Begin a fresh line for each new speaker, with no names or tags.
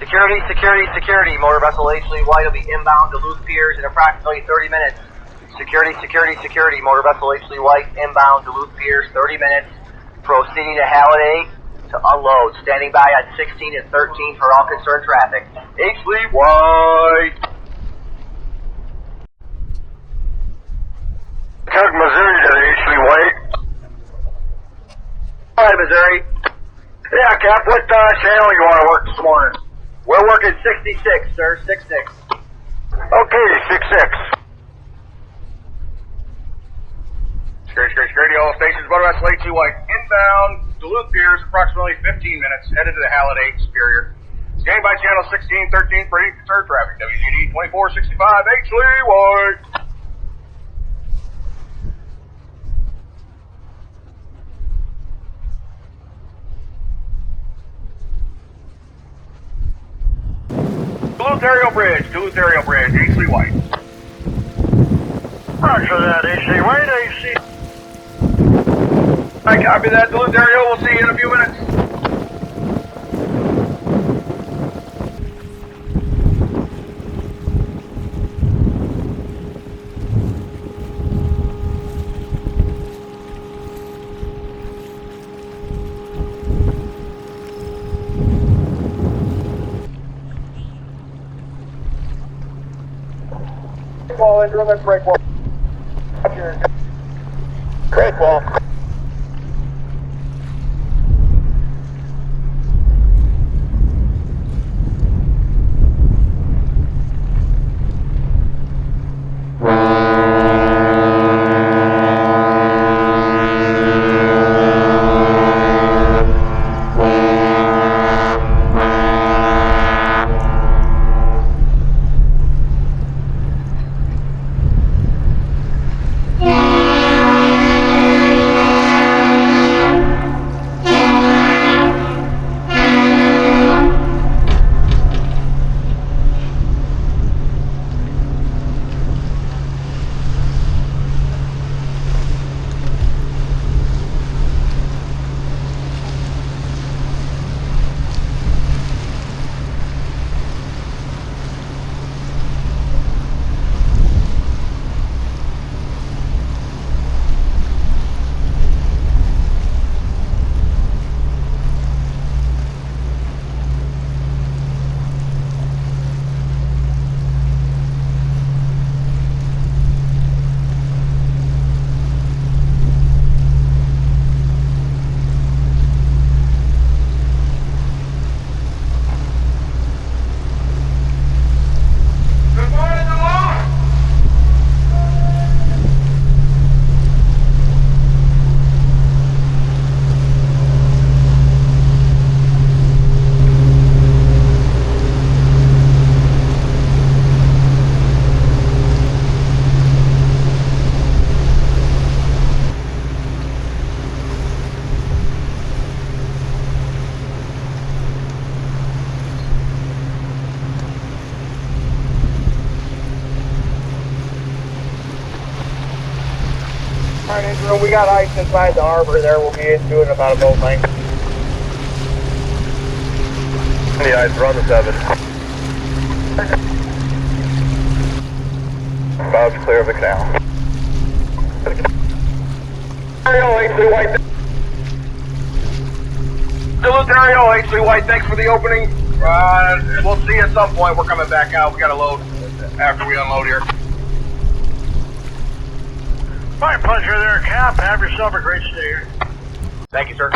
Security, security, security. Motor vessel H-Lee White will be inbound Duluth Piers in approximately 30 minutes. Security, security, security. Motor vessel H-Lee White inbound Duluth Piers 30 minutes. Proceeding to Hallett 8 to unload. Standing by on 16 and 13 for all concerned traffic. H-Lee White.
Tug Missouri to H-Lee White.
Hi, Missouri.
Yeah, Cap, what channel you want to work this morning?
We're working 66, sir. 66.
Okay, 6-6.
Security, all stations, motor vessel H-Lee White inbound Duluth Piers, approximately 15 minutes, headed to the Hallett 8 Superior. Standing by channel 16, 13 for any concerned traffic. WGD 2465, H-Lee White. Duluth Aerial Bridge, H-Lee White.
Roger that, H-Lee White, AC.
I copy that, Duluth Aerial, we'll see you in a few minutes.
Wall, into limit, break wall. Break wall.
Alright, Andrew, we got ice inside the harbor there. We'll be into it in about a boat length.
The ice, run the 7. About to clear the canal.
Aerial, H-Lee White. Duluth Aerial, H-Lee White, thanks for the opening. We'll see you at some point. We're coming back out. We got to load after we unload here.
My pleasure there, Cap. Have yourself a great stay here.
Thank you, sir.